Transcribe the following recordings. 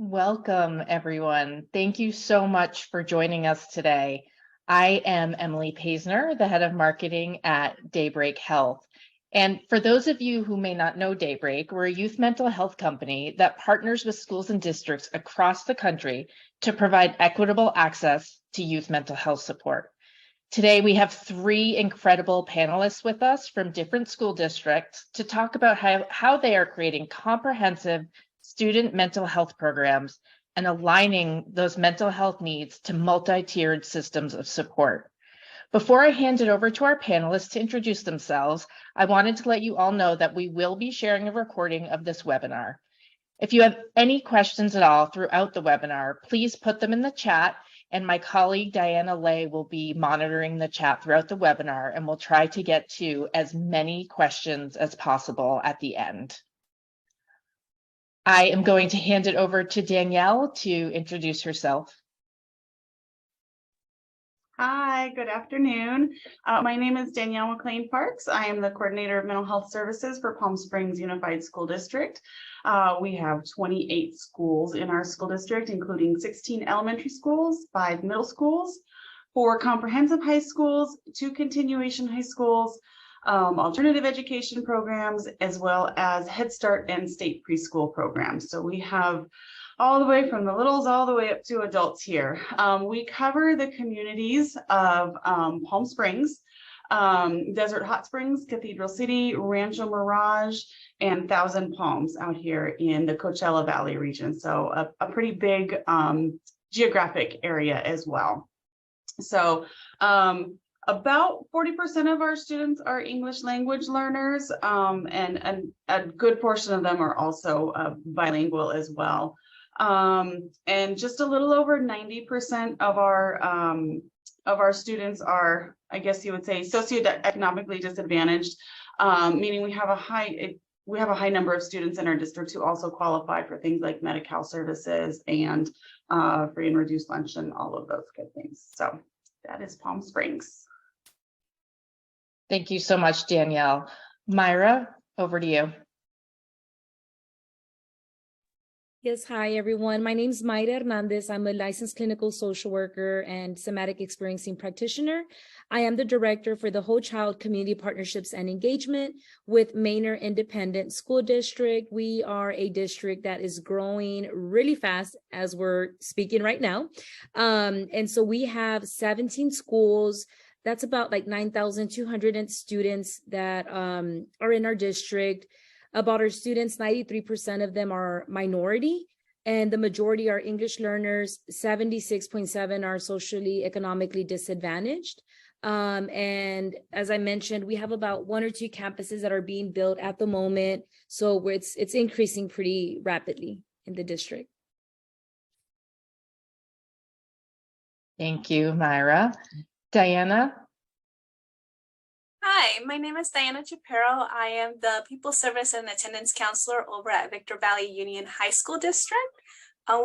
Welcome, everyone. Thank you so much for joining us today. I am Emily Paisner, the head of marketing at Daybreak Health. And for those of you who may not know Daybreak, we're a youth mental health company that partners with schools and districts across the country to provide equitable access to youth mental health support. Today, we have three incredible panelists with us from different school districts to talk about how they are creating comprehensive student mental health programs and aligning those mental health needs to multi-tiered systems of support. Before I hand it over to our panelists to introduce themselves, I wanted to let you all know that we will be sharing a recording of this webinar. If you have any questions at all throughout the webinar, please put them in the chat, and my colleague Diana Lay will be monitoring the chat throughout the webinar, and we'll try to get to as many questions as possible at the end. I am going to hand it over to Danielle to introduce herself. Hi, good afternoon. My name is Danielle McLean Parks. I am the coordinator of mental health services for Palm Springs Unified School District. We have 28 schools in our school district, including 16 elementary schools, 5 middle schools, 4 comprehensive high schools, 2 continuation high schools, alternative education programs, as well as Head Start and state preschool programs. So we have all the way from the littles all the way up to adults here. We cover the communities of Palm Springs, Desert Hot Springs, Cathedral City, Rancho Mirage, and Thousand Palms out here in the Coachella Valley region. So a pretty big geographic area as well. So about 40% of our students are English language learners, and a good portion of them are also bilingual as well. And just a little over 90% of our students are, I guess you would say, socioeconomically disadvantaged, meaning we have a high number of students in our district who also qualify for things like Medi-Cal services and free and reduced lunch and all of those good things. So that is Palm Springs. Thank you so much, Danielle. Myra, over to you. Yes, hi everyone. My name is Mayra Hernandez. I'm a licensed clinical social worker and somatic experiencing practitioner. I am the director for the Whole Child Community Partnerships and Engagement with Manor Independent School District. We are a district that is growing really fast as we're speaking right now. And so we have 17 schools. That's about like 9,200 students that are in our district. About our students, 93% of them are minority, and the majority are English learners. 76.7% are socially, economically disadvantaged. And as I mentioned, we have about 1 or 2 campuses that are being built at the moment. So it's increasing pretty rapidly in the district. Thank you, Myra. Diana? Hi, my name is Diana Chaparro. I am the People Service and Attendance Counselor over at Victor Valley Union High School District.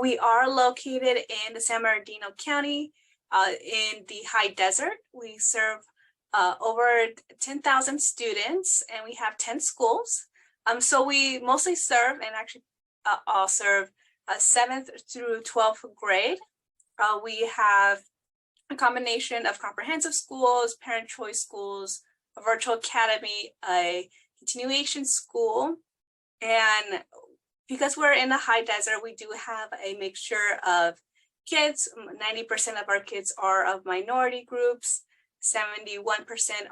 We are located in the San Bernardino County in the high desert. We serve over 10,000 students and we have 10 schools. So we mostly serve and actually all serve 7th through 12th grade. We have a combination of comprehensive schools, parent choice schools, a virtual academy, a continuation school. And because we're in the high desert, we do have a mixture of kids. 90% of our kids are of minority groups. 71%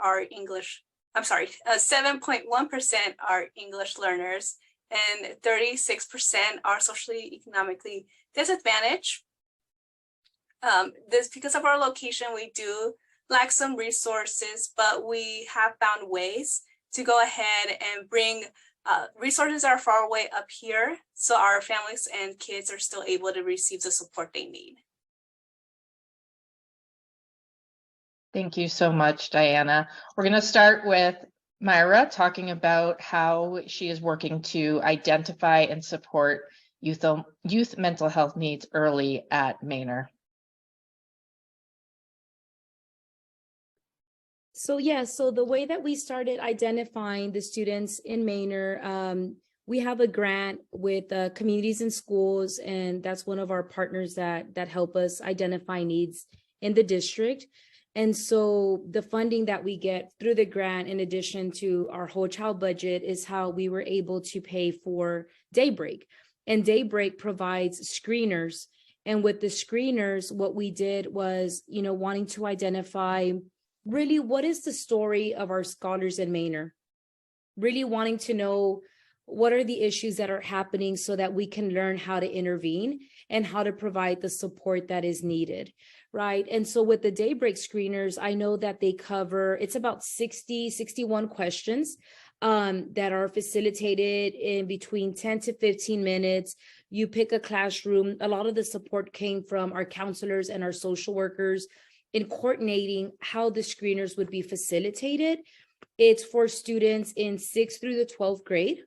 are English, 7.1% are English learners, and 36% are socially economically disadvantaged. This, because of our location, we do lack some resources, but we have found ways to go ahead and bring resources that are far away up here so our families and kids are still able to receive the support they need. Thank you so much, Diana. We're going to start with Myra talking about how she is working to identify and support youth mental health needs early at Manor. So the way that we started identifying the students in Manor, we have a grant with communities and schools, and that's one of our partners that help us identify needs in the district. And so the funding that we get through the grant, in addition to our whole child budget, is how we were able to pay for Daybreak. And Daybreak provides screeners. And with the screeners, what we did was, wanting to identify really what is the story of our scholars in Manor, really wanting to know what are the issues that are happening so that we can learn how to intervene and how to provide the support that is needed, right? And so with the Daybreak screeners, I know that they cover, it's about 61 questions that are facilitated in between 10 to 15 minutes. You pick a classroom. A lot of the support came from our counselors and our social workers in coordinating how the screeners would be facilitated. It's for students in 6th through the 12th grade.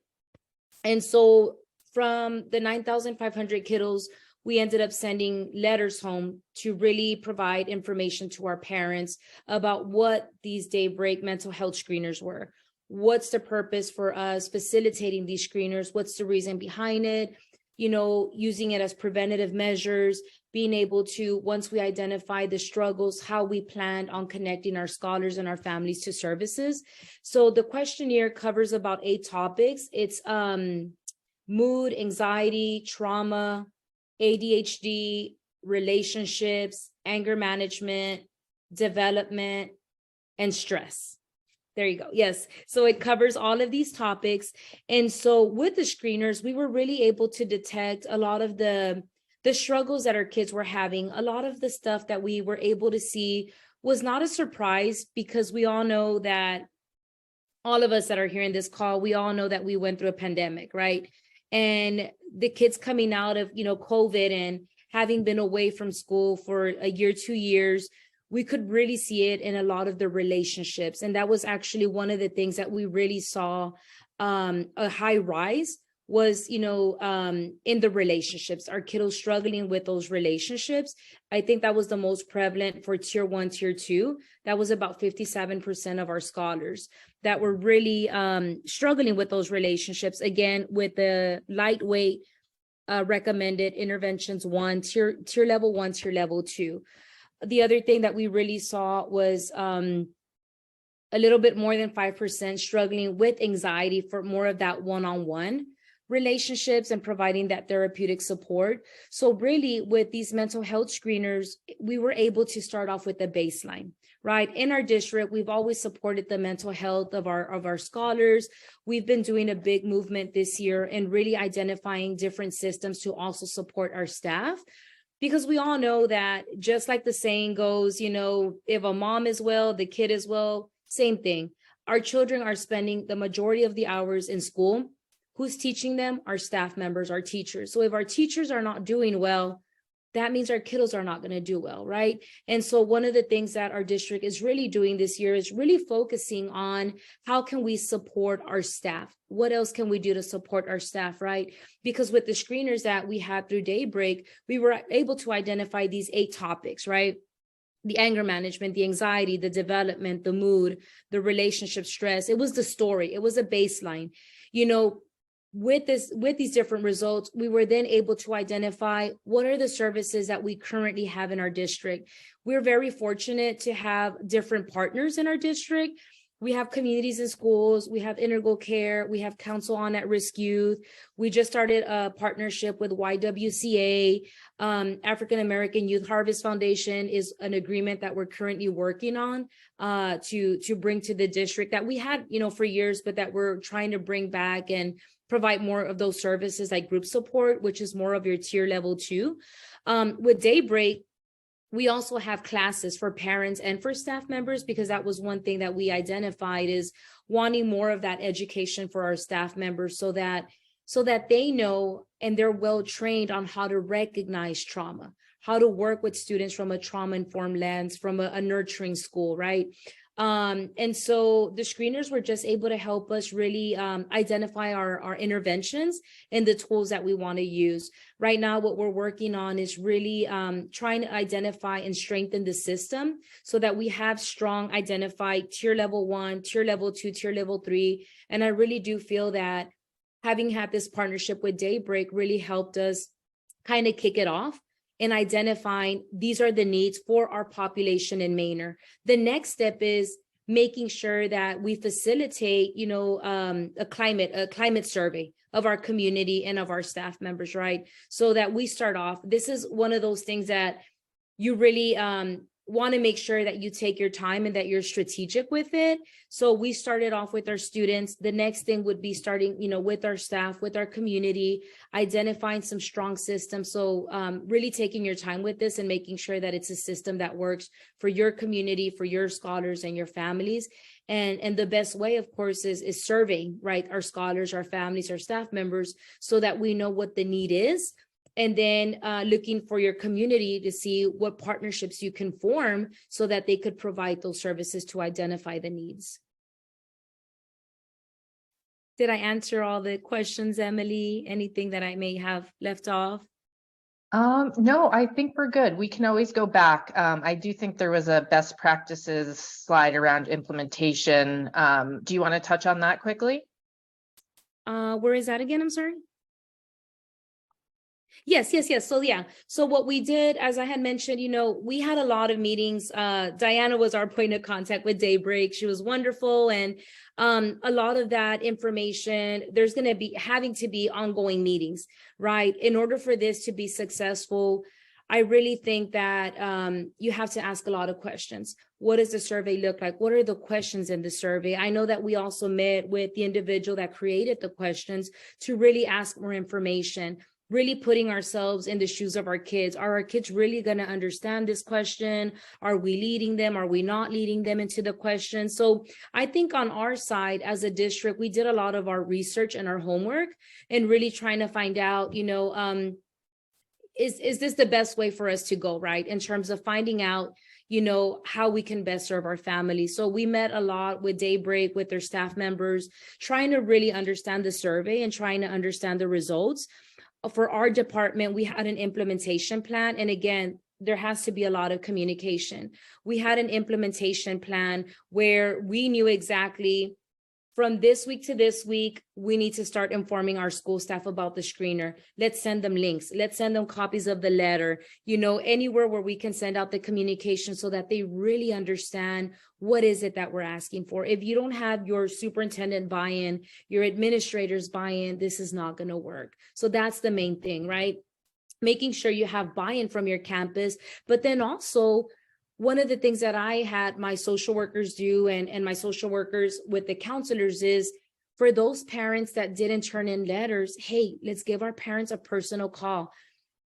And so from the 9,500 kiddos, we ended up sending letters home to really provide information to our parents about what these Daybreak mental health screeners were. What's the purpose for us facilitating these screeners? What's the reason behind it? Using it as preventative measures, being able to, once we identify the struggles, how we planned on connecting our scholars and our families to services. So the questionnaire covers about 8 topics. It's mood, anxiety, trauma, ADHD, relationships, anger management, development, and stress. There you go. Yes. So it covers all of these topics. And so with the screeners, we were really able to detect a lot of the struggles that our kids were having. A lot of the stuff that we were able to see was not a surprise, because we all know that all of us that are here in this call, we all know that we went through a pandemic, right? And the kids coming out of, COVID and having been away from school for a year, 2 years, we could really see it in a lot of the relationships. And that was actually one of the things that we really saw a high rise was, in the relationships, our kiddos struggling with those relationships. I think that was the most prevalent for tier 1, tier 2. That was about 57% of our scholars that were really struggling with those relationships. Again, with the lightweight recommended interventions, tier level 1, tier level 2. The other thing that we really saw was a little bit more than 5% struggling with anxiety for more of that one-on-one relationships and providing that therapeutic support. So really with these mental health screeners, we were able to start off with the baseline, right? In our district, we've always supported the mental health of our scholars. We've been doing a big movement this year and really identifying different systems to also support our staff. Because we all know that, just like the saying goes, if a mom is well, the kid is well, same thing. Our children are spending the majority of the hours in school. Who's teaching them? Our staff members, our teachers. So if our teachers are not doing well, that means our kiddos are not going to do well, right? And so one of the things that our district is really doing this year is really focusing on how can we support our staff? What else can we do to support our staff, right? Because with the screeners that we had through Daybreak, we were able to identify these 8 topics, right? The anger management, the anxiety, the development, the mood, the relationship stress. It was the story. It was a baseline. With these different results, we were then able to identify what are the services that we currently have in our district. We're very fortunate to have different partners in our district. We have communities and schools, we have integral care, we have counsel on at-risk youth. We just started a partnership with YWCA. African American Youth Harvest Foundation is an agreement that we're currently working on to bring to the district that we had, for years, but that we're trying to bring back and provide more of those services like group support, which is more of your tier level 2. With Daybreak, we also have classes for parents and for staff members, because that was one thing that we identified is wanting more of that education for our staff members so that they know and they're well trained on how to recognize trauma, how to work with students from a trauma-informed lens, from a nurturing school, right? And so the screeners were just able to help us really identify our interventions and the tools that we want to use. Right now, what we're working on is really trying to identify and strengthen the system so that we have strong identified tier level 1, tier level 2, tier level 3. And I really do feel that having had this partnership with Daybreak really helped us kind of kick it off and identifying these are the needs for our population in Manor. The next step is making sure that we facilitate, a climate survey of our community and of our staff members, right? So that we start off, this is one of those things that you really want to make sure that you take your time and that you're strategic with it. So we started off with our students. The next thing would be starting, with our staff, with our community, identifying some strong systems. So really taking your time with this and making sure that it's a system that works for your community, for your scholars and your families. And the best way, of course, is surveying, right? Our scholars, our families, our staff members, so that we know what the need is. And then looking for your community to see what partnerships you can form so that they could provide those services to identify the needs. Did I answer all the questions, Emily? Anything that I may have left off? No, I think we're good. We can always go back. I do think there was a best practices slide around implementation. Do you want to touch on that quickly? Where is that again? I'm sorry. Yes. So what we did, as I had mentioned, we had a lot of meetings. Diana was our point of contact with Daybreak. She was wonderful. And a lot of that information, there's going to be having to be ongoing meetings, right? In order for this to be successful, I really think that you have to ask a lot of questions. What does the survey look like? What are the questions in the survey? I know that we also met with the individual that created the questions to really ask more information, really putting ourselves in the shoes of our kids. Are our kids really going to understand this question? Are we leading them? Are we not leading them into the question? So I think on our side as a district, we did a lot of our research and our homework and really trying to find out, is this the best way for us to go, right? In terms of finding out, how we can best serve our families. So we met a lot with Daybreak, with their staff members, trying to really understand the survey and trying to understand the results. For our department, we had an implementation plan. And again, there has to be a lot of communication. We had an implementation plan where we knew exactly from this week to this week, we need to start informing our school staff about the screener. Let's send them links. Let's send them copies of the letter, anywhere where we can send out the communication so that they really understand what is it that we're asking for. If you don't have your superintendent buy-in, your administrators buy-in, this is not going to work. So that's the main thing, right? Making sure you have buy-in from your campus, but then also one of the things that I had my social workers do and my social workers with the counselors is for those parents that didn't turn in letters, hey, let's give our parents a personal call.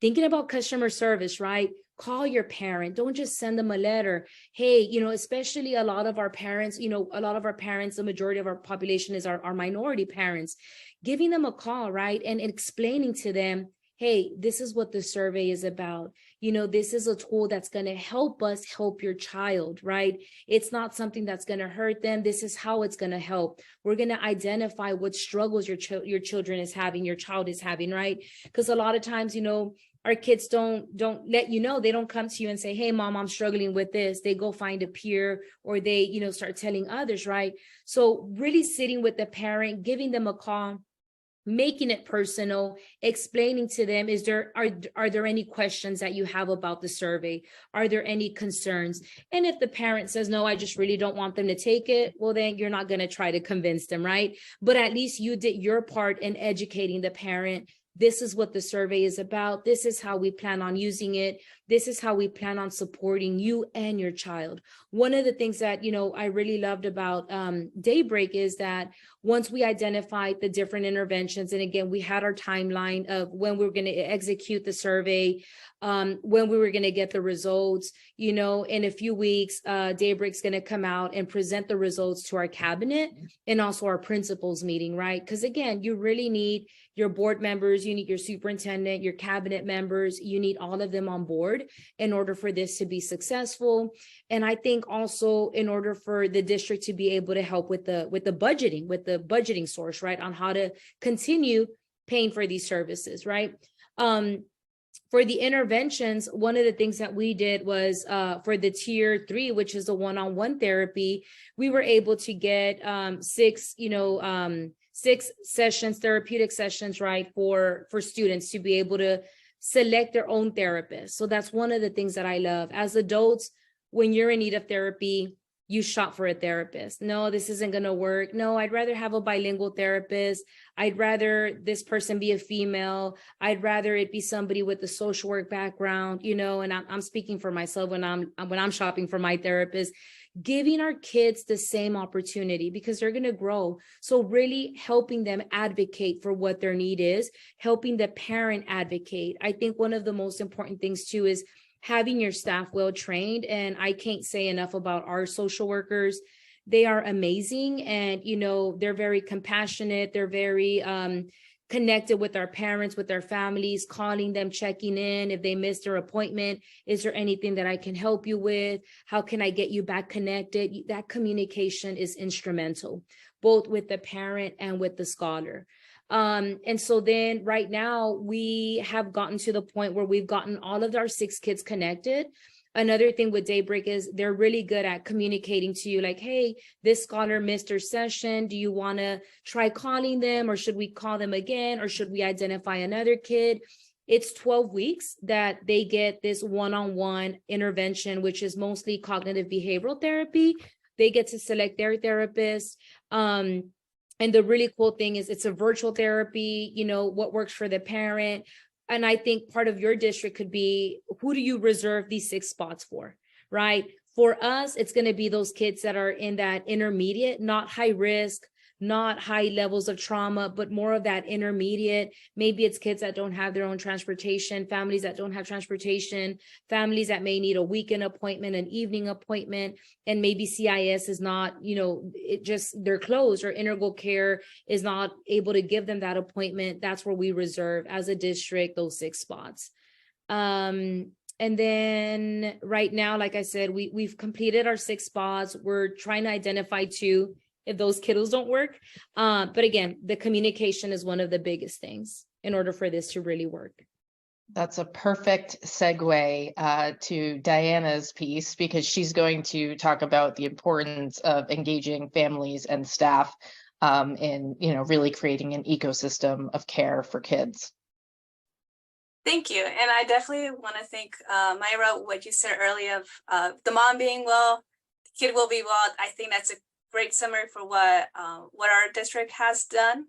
Thinking about customer service, right? Call your parent. Don't just send them a letter. Hey, especially a lot of our parents, the majority of our population is our minority parents, giving them a call, right? And explaining to them, hey, this is what the survey is about. This is a tool that's going to help us help your child, right? It's not something that's going to hurt them. This is how it's going to help. We're going to identify what struggles your children is having, your child is having, right? Because a lot of times, our kids don't let they don't come to you and say, hey, mom, I'm struggling with this. They go find a peer or they, start telling others, right? So really sitting with the parent, giving them a call, making it personal, explaining to them, are there any questions that you have about the survey? Are there any concerns? And if the parent says, no, I just really don't want them to take it, well, then you're not going to try to convince them, right? But at least you did your part in educating the parent. This is what the survey is about. This is how we plan on using it. This is how we plan on supporting you and your child. One of the things that, I really loved about Daybreak is that once we identified the different interventions, and again, we had our timeline of when we were going to execute the survey, when we were going to get the results, in a few weeks, Daybreak's going to come out and present the results to our cabinet and also our principals meeting, right? Because again, you really need your board members, you need your superintendent, your cabinet members, you need all of them on board in order for this to be successful. And I think also in order for the district to be able to help with the budgeting source, right, on how to continue paying for these services, right? For the interventions, one of the things that we did was for the tier 3, which is the one-on-one therapy, we were able to get 6 6 sessions, therapeutic sessions, right, for students to be able to select their own therapist. So that's one of the things that I love. As adults, when you're in need of therapy, you shop for a therapist. No, this isn't going to work. No, I'd rather have a bilingual therapist. I'd rather this person be a female. I'd rather it be somebody with a social work background, you know, and I'm speaking for myself when I'm shopping for my therapist, giving our kids the same opportunity because they're going to grow. So really helping them advocate for what their need is, helping the parent advocate. I think one of the most important things too is having your staff well trained. And I can't say enough about our social workers. They are amazing. And, you know, they're very compassionate. They're very connected with our parents, with their families, calling them, checking in. If they missed their appointment, is there anything that I can help you with? How can I get you back connected? That communication is instrumental, both with the parent and with the scholar. And so then right now we have gotten to the point where we've gotten all of our 6 kids connected. Another thing with Daybreak is they're really good at communicating to you like, hey, this scholar missed their session. Do you want to try calling them, or should we call them again? Or should we identify another kid? It's 12 weeks that they get this one-on-one intervention, which is mostly cognitive behavioral therapy. They get to select their therapist. And the really cool thing is it's a virtual therapy, you know, what works for the parent. And I think part of your district could be, who do you reserve these 6 spots for, right? For us, it's going to be those kids that are in that intermediate, not high risk, not high levels of trauma, but more of that intermediate. Maybe it's kids that don't have their own transportation, families that don't have transportation, families that may need a weekend appointment, an evening appointment, and maybe CIS is not, you know, it just, they're closed, or integral care is not able to give them that appointment. That's where we reserve as a district those 6 spots. And then right now, like I said, we've completed our 6 spots. We're trying to identify 2 if those kiddos don't work. But again, the communication is one of the biggest things in order for this to really work. That's a perfect segue to Diana's piece, because she's going to talk about the importance of engaging families and staff in, you know, really creating an ecosystem of care for kids. Thank you. And I definitely want to thank Myra, what you said earlier of the mom being well, the kid will be well. I think that's a great summary for what our district has done.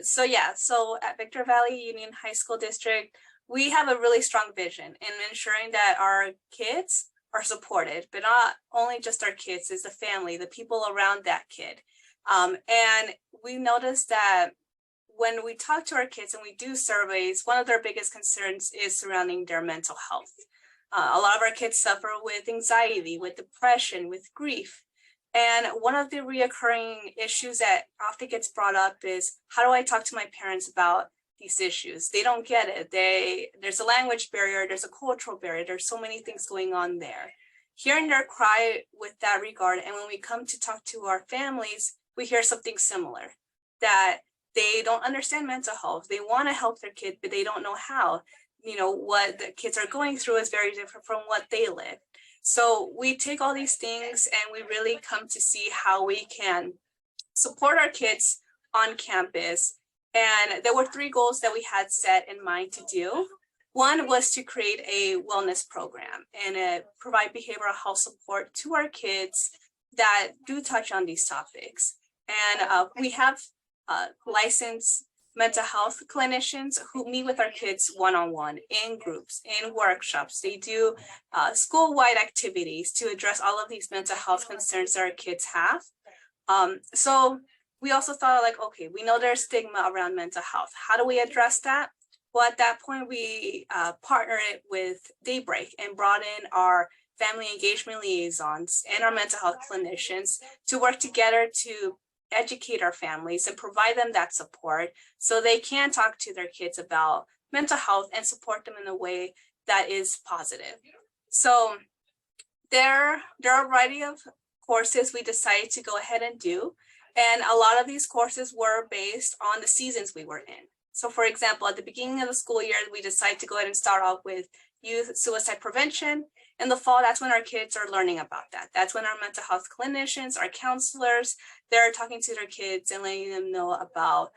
So at Victor Valley Union High School District, we have a really strong vision in ensuring that our kids are supported, but not only just our kids, it's the family, the people around that kid. And we noticed that when we talk to our kids and we do surveys, one of their biggest concerns is surrounding their mental health. A lot of our kids suffer with anxiety, with depression, with grief. And one of the reoccurring issues that often gets brought up is, how do I talk to my parents about these issues? They don't get it. There's a language barrier, there's a cultural barrier, there's so many things going on there. Hearing their cry with that regard, and when we come to talk to our families, we hear something similar, that they don't understand mental health. They want to help their kid, but they don't know how. You know, what the kids are going through is very different from what they live. So we take all these things and we really come to see how we can support our kids on campus. And there were 3 goals that we had set in mind to do. One was to create a wellness program and provide behavioral health support to our kids that do touch on these topics. And we have licensed mental health clinicians who meet with our kids one-on-one, in groups, in workshops. They do school-wide activities to address all of these mental health concerns that our kids have. So we also thought, like, okay, we know there's stigma around mental health. How do we address that? Well, at that point, we partnered with Daybreak and brought in our family engagement liaisons and our mental health clinicians to work together to educate our families and provide them that support so they can talk to their kids about mental health and support them in a way that is positive. So there are a variety of courses we decided to go ahead and do. And a lot of these courses were based on the seasons we were in. So for example, at the beginning of the school year, we decided to go ahead and start off with youth suicide prevention. In the fall, that's when our kids are learning about that. That's when our mental health clinicians, our counselors, they're talking to their kids and letting them know about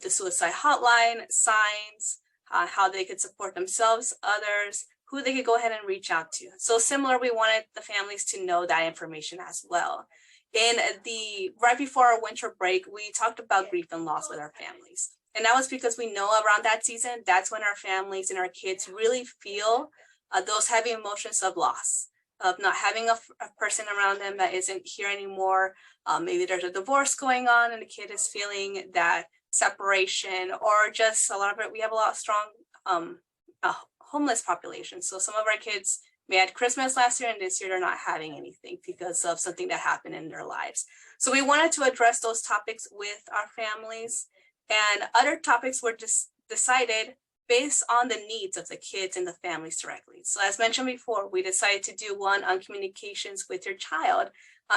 the suicide hotline, signs, how they could support themselves, others, who they could go ahead and reach out to. So similar, we wanted the families to know that information as well. Right before our winter break, we talked about grief and loss with our families. And that was because we know around that season, that's when our families and our kids really feel those heavy emotions of loss, of not having a person around them that isn't here anymore. Maybe there's a divorce going on and the kid is feeling that separation, or just a lot of it, we have a lot of strong homeless population. So some of our kids may had Christmas last year and this year they're not having anything because of something that happened in their lives. So we wanted to address those topics with our families, and other topics were just decided based on the needs of the kids and the families directly. So as mentioned before, we decided to do one on communications with your child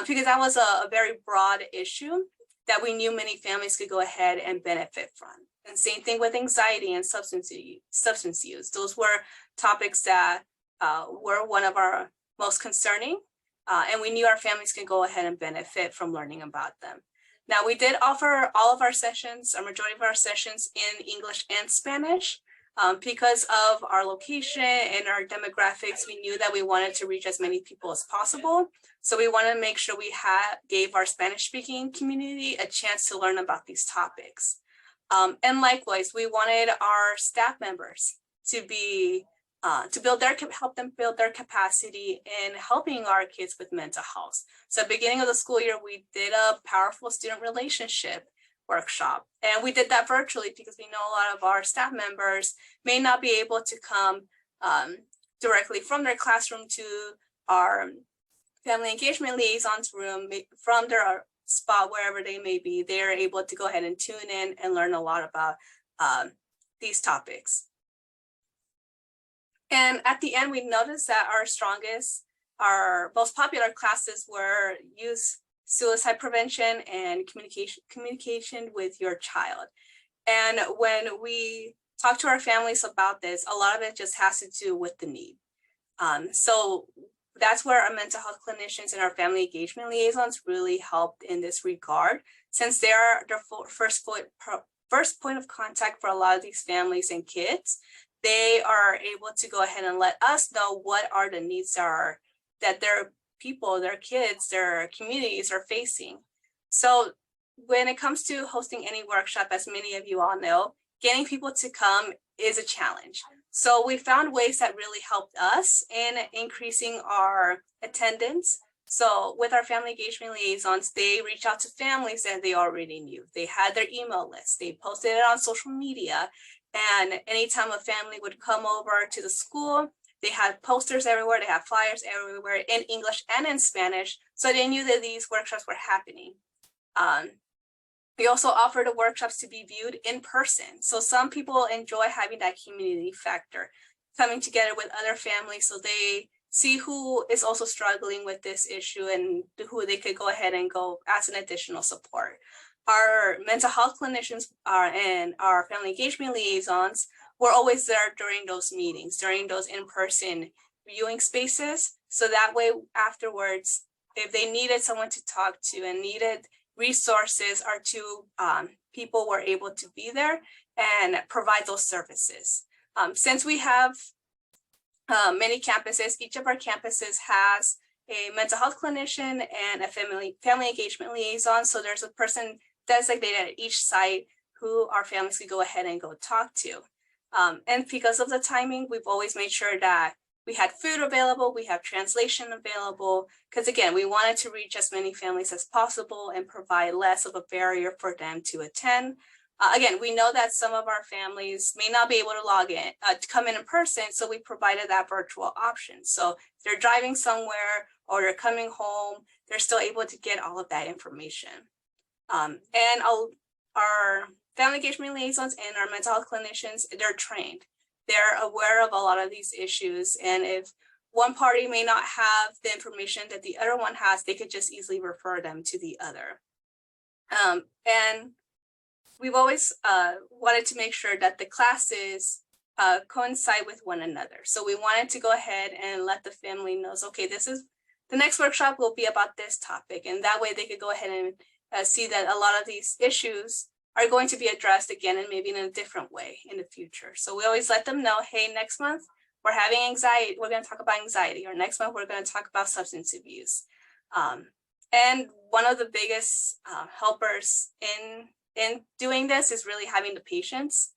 because that was a very broad issue that we knew many families could go ahead and benefit from. And same thing with anxiety and substance use. Those were topics that were one of our most concerning, and we knew our families can go ahead and benefit from learning about them. Now, we did offer all of our sessions, a majority of our sessions in English and Spanish. Because of our location and our demographics, we knew that we wanted to reach as many people as possible. So we wanted to make sure we gave our Spanish-speaking community a chance to learn about these topics. And likewise, we wanted our staff members to be help them build their capacity in helping our kids with mental health. So at the beginning of the school year, we did a powerful student relationship workshop. And we did that virtually because we know a lot of our staff members may not be able to come directly from their classroom to our family engagement liaisons room from their spot, wherever they may be. They're able to go ahead and tune in and learn a lot about these topics. And at the end, we noticed that our most popular classes were youth suicide prevention and communication with your child. And when we talk to our families about this, a lot of it just has to do with the need. So that's where our mental health clinicians and our family engagement liaisons really helped in this regard, since they are their first point of contact for a lot of these families and kids. They are able to go ahead and let us know what are the needs that their people, their kids, their communities are facing. So when it comes to hosting any workshop, as many of you all know, getting people to come is a challenge. So we found ways that really helped us in increasing our attendance. So with our family engagement liaisons, they reach out to families that they already knew. They had their email list. They posted it on social media. And anytime a family would come over to the school, they had posters everywhere, they had flyers everywhere in English and in Spanish, so they knew that these workshops were happening. We also offered the workshops to be viewed in person. So some people enjoy having that community factor, coming together with other families so they see who is also struggling with this issue and who they could go ahead and go as an additional support. Our mental health clinicians and our family engagement liaisons were always there during those meetings, during those in-person viewing spaces. So that way afterwards, if they needed someone to talk to and needed resources, our two people were able to be there and provide those services. Since we have many campuses, each of our campuses has a mental health clinician and a family engagement liaison. So there's a person designated at each site who our families could go ahead and go talk to. And because of the timing, we've always made sure that we had food available, we have translation available, because again, we wanted to reach as many families as possible and provide less of a barrier for them to attend. Again, we know that some of our families may not be able to log in, to come in person, so we provided that virtual option. So if they're driving somewhere or they're coming home, they're still able to get all of that information. And our family engagement liaisons and our mental health clinicians, they're trained. They're aware of a lot of these issues. And if one party may not have the information that the other one has, they could just easily refer them to the other. And we've always wanted to make sure that the classes coincide with one another. So we wanted to go ahead and let the family know, okay, this is the next workshop will be about this topic. And that way they could go ahead and see that a lot of these issues are going to be addressed again and maybe in a different way in the future. So we always let them know, hey, next month we're having anxiety. We're going to talk about anxiety, or next month we're going to talk about substance abuse. And one of the biggest helpers in doing this is really having the patience.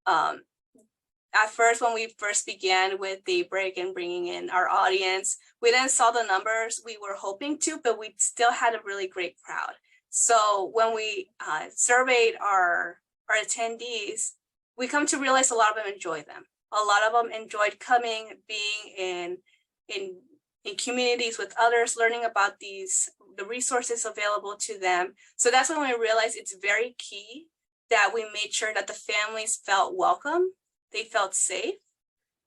At first, when we first began with Daybreak and bringing in our audience, we didn't saw the numbers we were hoping to, but we still had a really great crowd. So when we surveyed our attendees, we come to realize a lot of them enjoy them. A lot of them enjoyed coming, being in communities with others, learning about the resources available to them. So that's when we realized it's very key that we made sure that the families felt welcome, they felt safe,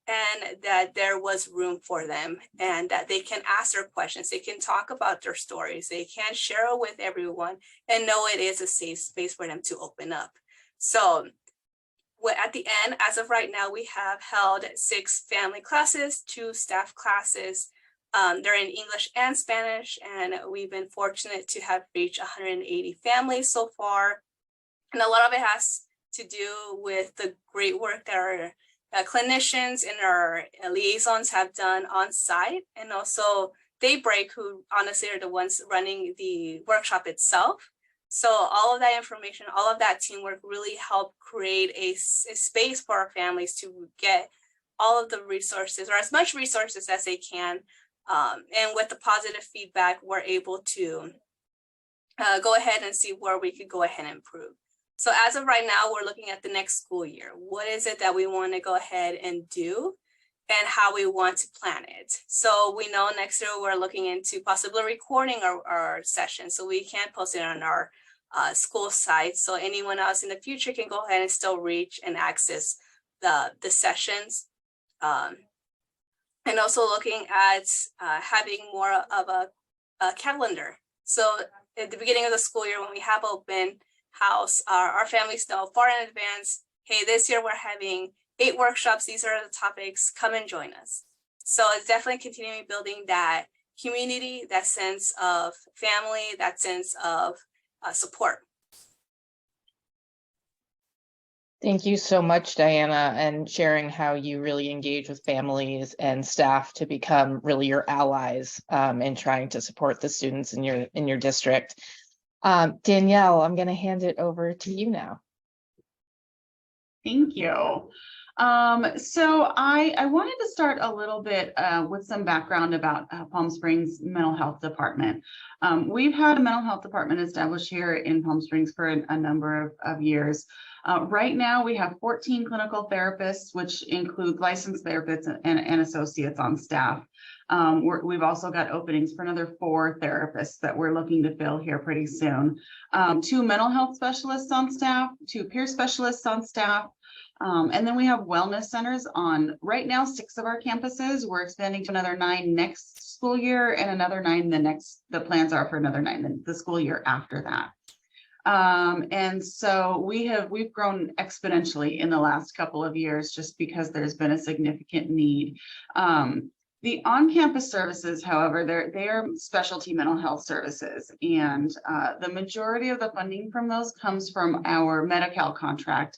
and that there was room for them, and that they can ask their questions, they can talk about their stories, they can share it with everyone and know it is a safe space for them to open up. So at the end, as of right now, we have held 6 family classes, 2 staff classes. They're in English and Spanish, and we've been fortunate to have reached 180 families so far. And a lot of it has to do with the great work that our clinicians and our liaisons have done on site, and also Daybreak, who honestly are the ones running the workshop itself. So all of that information, all of that teamwork really helped create a space for our families to get all of the resources, or as much resources as they can. And with the positive feedback, we're able to go ahead and see where we could go ahead and improve. So as of right now, we're looking at the next school year. What is it that we want to go ahead and do, and how we want to plan it? So we know next year we're looking into possibly recording our session, so we can post it on our school site, so anyone else in the future can go ahead and still reach and access the sessions. And also looking at having more of a calendar. So at the beginning of the school year, when we have open house, our families know far in advance, hey, this year we're having 8 workshops, these are the topics, come and join us. So it's definitely continuing building that community, that sense of family, that sense of support. Thank you so much, Diana, and sharing how you really engage with families and staff to become really your allies in trying to support the students in your district. Danielle, I'm going to hand it over to you now. Thank you. So I wanted to start a little bit with some background about Palm Springs Mental Health Department. We've had a mental health department established here in Palm Springs for a number of years. Right now, we have 14 clinical therapists, which include licensed therapists and associates on staff. We've also got openings for another 4 therapists that we're looking to fill here pretty soon. 2 mental health specialists on staff, 2 peer specialists on staff. And then we have wellness centers on right now 6 of our campuses. We're expanding to another 9 next school year, and another 9 the plans are for another 9 the school year after that. And so we've grown exponentially in the last couple of years, just because there's been a significant need. The on-campus services, however, they are specialty mental health services, and the majority of the funding from those comes from our Medi-Cal contract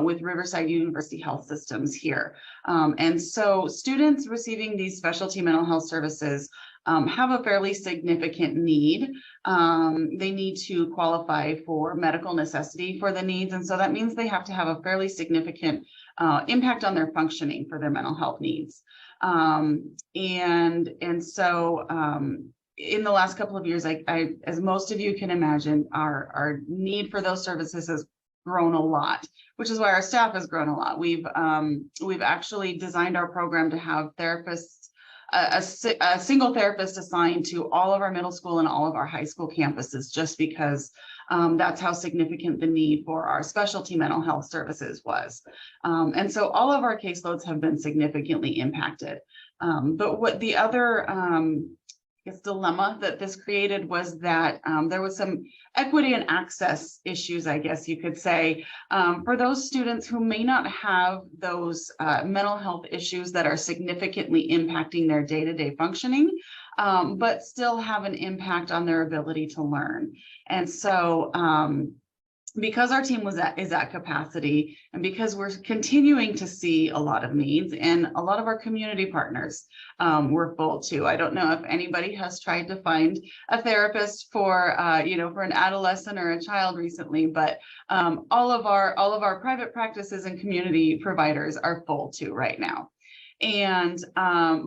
with Riverside University Health Systems here. And so students receiving these specialty mental health services have a fairly significant need. They need to qualify for medical necessity for the needs. And so that means they have to have a fairly significant impact on their functioning for their mental health needs. And so in the last couple of years, as most of you can imagine, our need for those services has grown a lot, which is why our staff has grown a lot. We've actually designed our program to have therapists, a single therapist assigned to all of our middle school and all of our high school campuses, just because that's how significant the need for our specialty mental health services was. And so all of our caseloads have been significantly impacted. But what the other dilemma that this created was that there was some equity and access issues, I guess you could say, for those students who may not have those mental health issues that are significantly impacting their day-to-day functioning, but still have an impact on their ability to learn. And so because our team is at capacity, and because we're continuing to see a lot of needs, and a lot of our community partners were full too. I don't know if anybody has tried to find a therapist for for an adolescent or a child recently, but all of our private practices and community providers are full too right now. And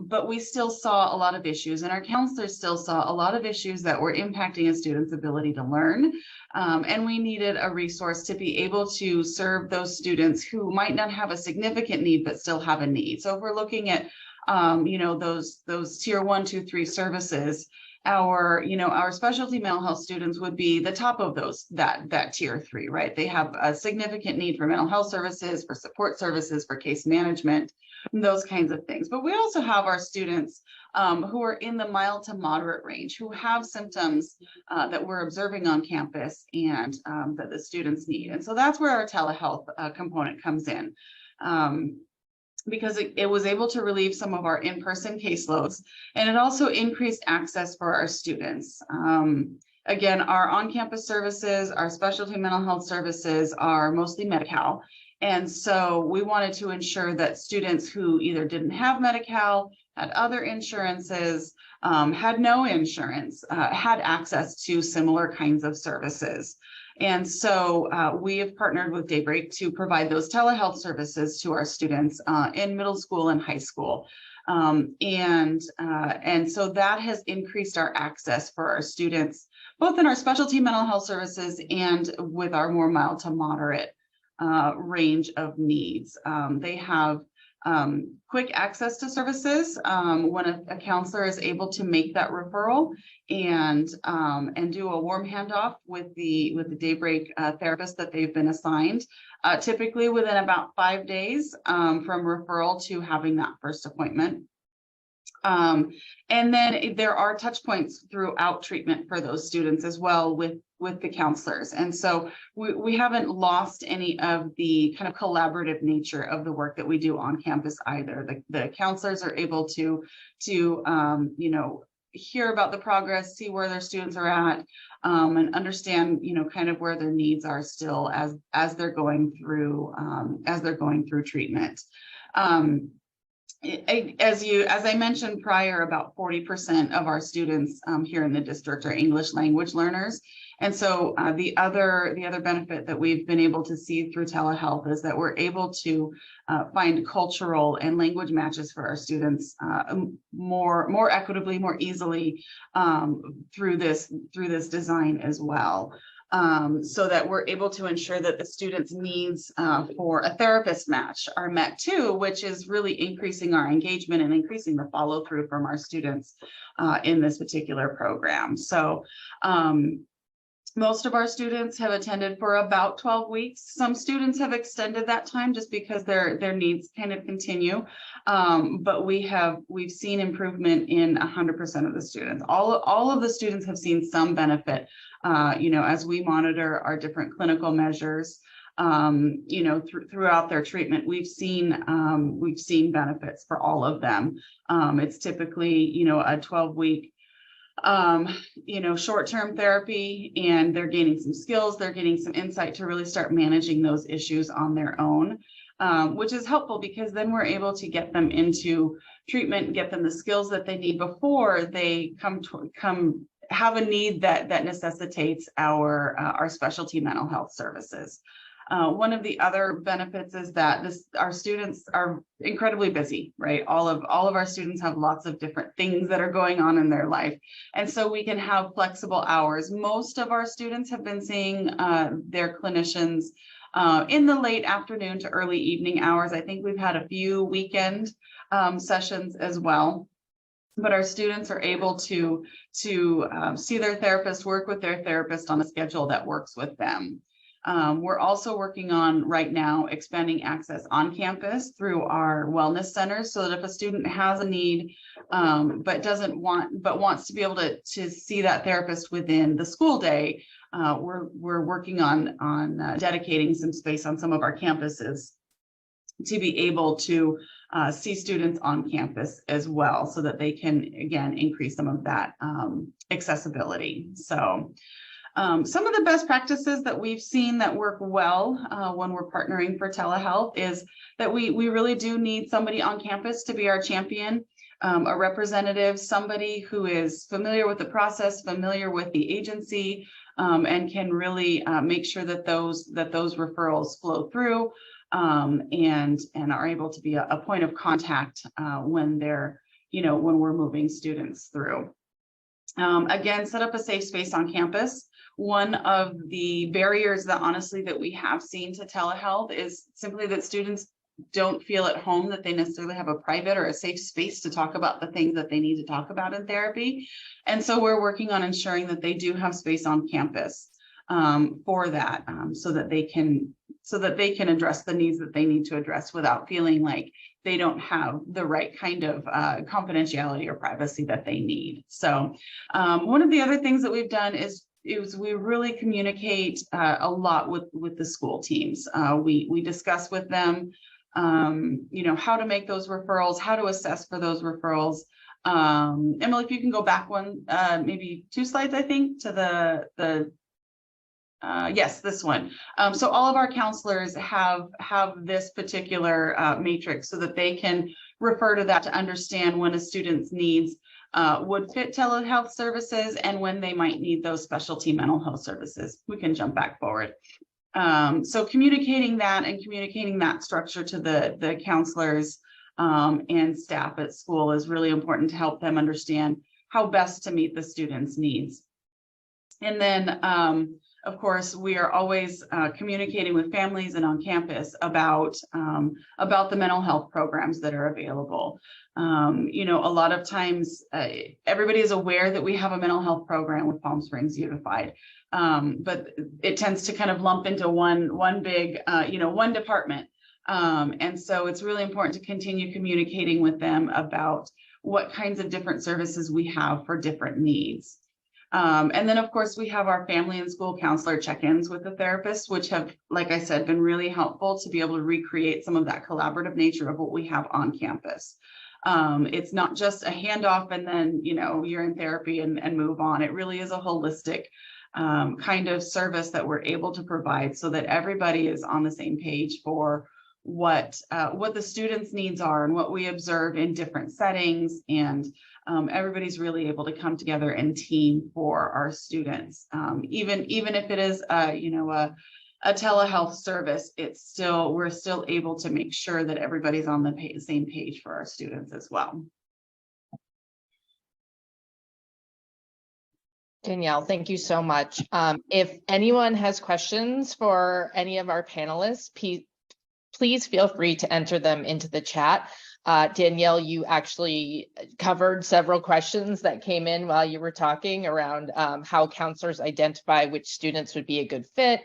but we still saw a lot of issues, and our counselors still saw a lot of issues that were impacting a student's ability to learn. And we needed a resource to be able to serve those students who might not have a significant need but still have a need. So if we're looking at those tier 1, 2, 3 services, our specialty mental health students would be the top of that tier 3, right? They have a significant need for mental health services, for support services, for case management, those kinds of things. But we also have our students who are in the mild to moderate range, who have symptoms that we're observing on campus and that the students need. And so that's where our telehealth component comes in. Because it was able to relieve some of our in-person caseloads, and it also increased access for our students. Again, our on-campus services, our specialty mental health services are mostly Medi-Cal. And so we wanted to ensure that students who either didn't have Medi-Cal, had other insurances, had no insurance, had access to similar kinds of services. And so we have partnered with Daybreak to provide those telehealth services to our students in middle school and high school. And so that has increased our access for our students, both in our specialty mental health services and with our more mild to moderate range of needs. They have quick access to services when a counselor is able to make that referral and do a warm handoff with the Daybreak therapist that they've been assigned, typically within about 5 days from referral to having that first appointment. And then there are touch points throughout treatment for those students as well with the counselors. And so we haven't lost any of the kind of collaborative nature of the work that we do on campus either. The counselors are able to hear about the progress, see where their students are at, and understand, kind of where their needs are still as they're going through treatment. As I mentioned prior, about 40% of our students here in the district are English language learners. And so the other benefit that we've been able to see through telehealth is that we're able to find cultural and language matches for our students more equitably, more easily through this design as well. So that we're able to ensure that the students' needs for a therapist match are met too, which is really increasing our engagement and increasing the follow through from our students in this particular program. So most of our students have attended for about 12 weeks. Some students have extended that time just because their needs kind of continue. But we've seen improvement in 100% of the students. All of the students have seen some benefit, as we monitor our different clinical measures, throughout their treatment. We've seen benefits for all of them. It's typically, a 12-week short-term therapy, and they're gaining some skills, they're getting some insight to really start managing those issues on their own, which is helpful because then we're able to get them into treatment and get them the skills that they need before they come have a need that necessitates our specialty mental health services. One of the other benefits is that our students are incredibly busy, right? All of our students have lots of different things that are going on in their life. And so we can have flexible hours. Most of our students have been seeing their clinicians in the late afternoon to early evening hours. I think we've had a few weekend sessions as well. But our students are able to see their therapist, work with their therapist on a schedule that works with them. We're also working on right now expanding access on campus through our wellness centers so that if a student has a need but wants to be able to see that therapist within the school day. We're working on dedicating some space on some of our campuses to be able to see students on campus as well, so that they can, again, increase some of that accessibility. So some of the best practices that we've seen that work well when we're partnering for telehealth is that we really do need somebody on campus to be our champion, a representative, somebody who is familiar with the process, familiar with the agency, and can really make sure that those referrals flow through, and are able to be a point of contact when we're moving students through. Again, set up a safe space on campus. One of the barriers that we have seen to telehealth is simply that students don't feel at home that they necessarily have a private or a safe space to talk about the things that they need to talk about in therapy. And so we're working on ensuring that they do have space on campus for that, so that they can address the needs that they need to address without feeling like they don't have the right kind of confidentiality or privacy that they need. So one of the other things that we've done is we really communicate a lot with the school teams. We discuss with them, how to make those referrals, how to assess for those referrals. Emily, if you can go back one, maybe 2 slides, I think, to yes, this one. So all of our counselors have this particular matrix so that they can refer to that to understand when a student's needs would fit telehealth services and when they might need those specialty mental health services. We can jump back forward. So communicating that structure to the counselors and staff at school is really important to help them understand how best to meet the students' needs. And then, of course, we are always communicating with families and on campus about the mental health programs that are available. A lot of times everybody is aware that we have a mental health program with Palm Springs Unified, but it tends to kind of lump into one big, one department. And so it's really important to continue communicating with them about what kinds of different services we have for different needs. And then, of course, we have our family and school counselor check-ins with the therapists, which have, like I said, been really helpful to be able to recreate some of that collaborative nature of what we have on campus. It's not just a handoff and then, you're in therapy and move on. It really is a holistic kind of service that we're able to provide so that everybody is on the same page for what the students' needs are and what we observe in different settings, and everybody's really able to come together and team for our students. Even if it is a telehealth service, we're still able to make sure that everybody's on the same page for our students as well. Danielle, thank you so much. If anyone has questions for any of our panelists, please feel free to enter them into the chat. Danielle, you actually covered several questions that came in while you were talking around how counselors identify which students would be a good fit,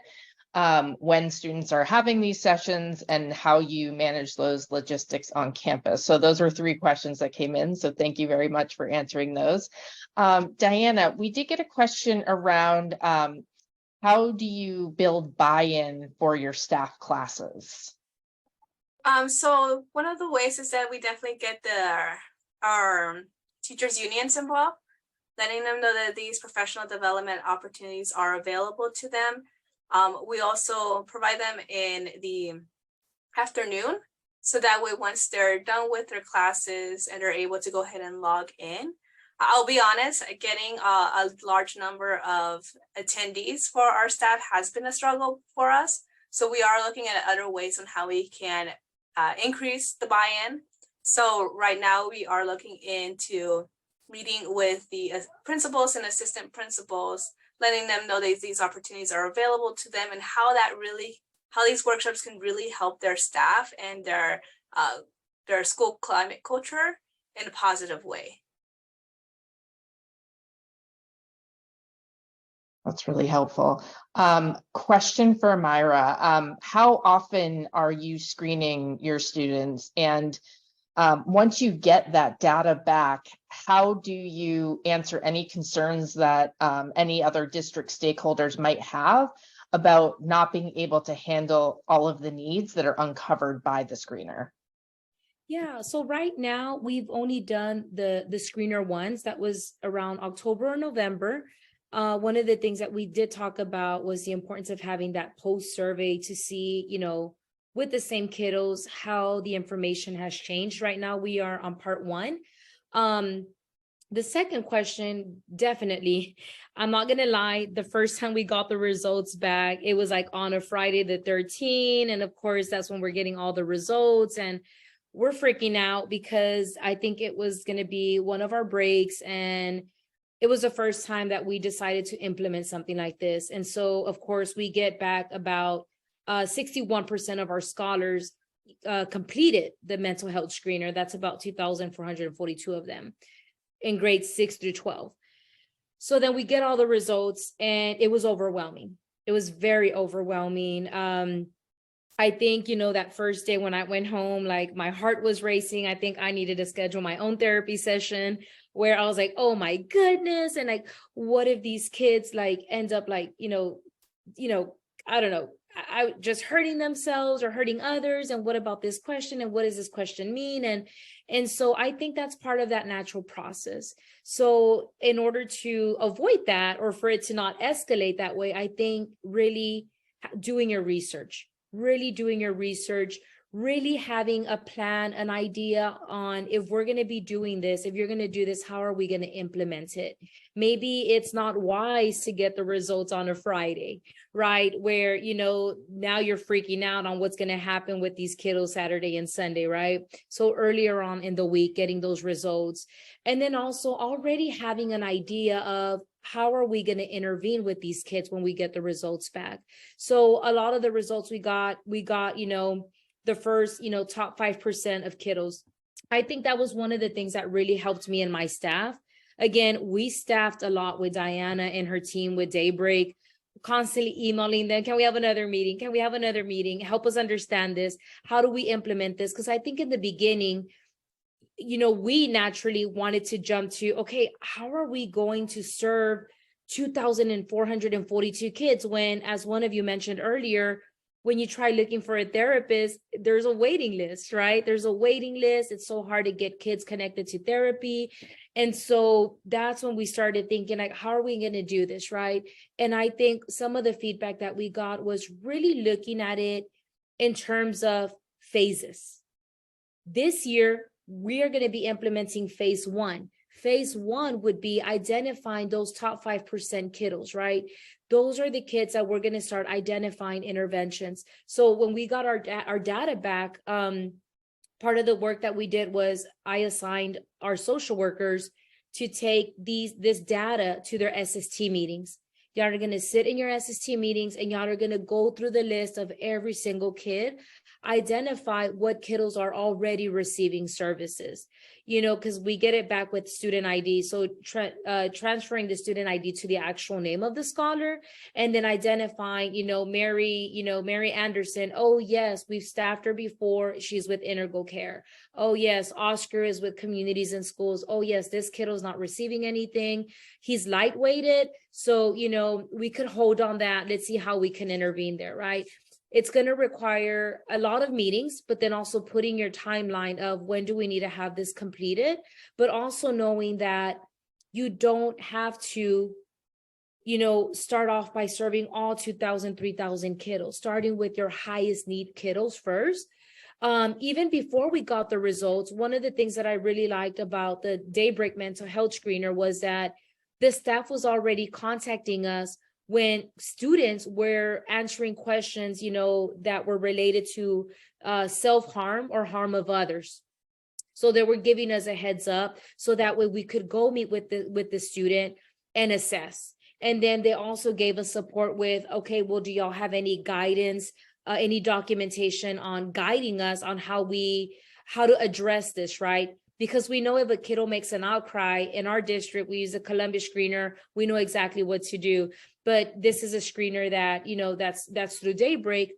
when students are having these sessions, and how you manage those logistics on campus. So those are 3 questions that came in. So thank you very much for answering those. Diana, we did get a question around how do you build buy-in for your staff classes? So one of the ways is that we definitely get our teachers' unions involved, letting them know that these professional development opportunities are available to them. We also provide them in the afternoon, so that way once they're done with their classes and they're able to go ahead and log in. I'll be honest, getting a large number of attendees for our staff has been a struggle for us. So we are looking at other ways on how we can increase the buy-in. So right now we are looking into meeting with the principals and assistant principals, letting them know that these opportunities are available to them and how these workshops can really help their staff and their school climate culture in a positive way. That's really helpful. Question for Myra. How often are you screening your students? And Once you get that data back, how do you answer any concerns that any other district stakeholders might have about not being able to handle all of the needs that are uncovered by the screener? Yeah, so right now we've only done the screener ones. That was around October or November. One of the things that we did talk about was the importance of having that post survey to see, with the same kiddos, how the information has changed. Right now we are on part one. The second question, definitely, I'm not gonna lie, the first time we got the results back, it was like on a Friday the 13th. And of course, that's when we're getting all the results, and we're freaking out because I think it was gonna be one of our breaks, and it was the first time that we decided to implement something like this. And so, of course, we get back about 61% of our scholars completed the mental health screener. That's about 2,442 of them in grades 6 through 12. So then we get all the results, and it was overwhelming. It was very overwhelming. I think, that first day when I went home, like my heart was racing. I think I needed to schedule my own therapy session where I was like, oh my goodness. And like, what if these kids like end up like, I don't know, I just hurting themselves or hurting others. And what about this question? And what does this question mean? And so I think that's part of that natural process. So in order to avoid that, or for it to not escalate that way, I think really doing your research, really having a plan, an idea on if we're going to be doing this, if you're going to do this, how are we going to implement it? Maybe it's not wise to get the results on a Friday, right? Where, now you're freaking out on what's going to happen with these kiddos Saturday and Sunday, right? So earlier on in the week, getting those results. And then also already having an idea of how are we going to intervene with these kids when we get the results back? So a lot of the results we got, the first, top 5% of kiddos. I think that was one of the things that really helped me and my staff. Again, we staffed a lot with Diana and her team with Daybreak, constantly emailing them. Can we have another meeting? Can we have another meeting? Help us understand this. How do we implement this? Because I think in the beginning, we naturally wanted to jump to, okay, how are we going to serve 2,442 kids when, as one of you mentioned earlier, when you try looking for a therapist, there's a waiting list, right? There's a waiting list. It's so hard to get kids connected to therapy. And so that's when we started thinking, like, how are we going to do this, right? And I think some of the feedback that we got was really looking at it in terms of phases. This year, we are going to be implementing phase one. Phase one would be identifying those top 5% kiddos, right? Those are the kids that we're going to start identifying interventions. So when we got our data back, part of the work that we did was I assigned our social workers to take this data to their SST meetings. Y'all are going to sit in your SST meetings, and y'all are going to go through the list of every single kid, identify what kiddos are already receiving services, because we get it back with student ID. So transferring the student ID to the actual name of the scholar, and then identifying, Mary Anderson. Oh, yes, we've staffed her before. She's with Integral Care. Oh, yes, Oscar is with Communities and Schools. Oh, yes, this kiddo's not receiving anything. He's lightweighted. So, we could hold on that. Let's see how we can intervene there, right? It's going to require a lot of meetings, but then also putting your timeline of when do we need to have this completed, but also knowing that you don't have to, start off by serving all 2,000, 3,000 kiddos, starting with your highest need kiddos first. Even before we got the results, one of the things that I really liked about the Daybreak mental health screener was that the staff was already contacting us when students were answering questions, that were related to self-harm or harm of others. So they were giving us a heads up so that way we could go meet with the student and assess. And then they also gave us support with, okay, well, do y'all have any guidance, any documentation on guiding us on how to address this, right? Because we know if a kiddo makes an outcry in our district, we use a Columbia screener, we know exactly what to do. But this is a screener that, that's through Daybreak.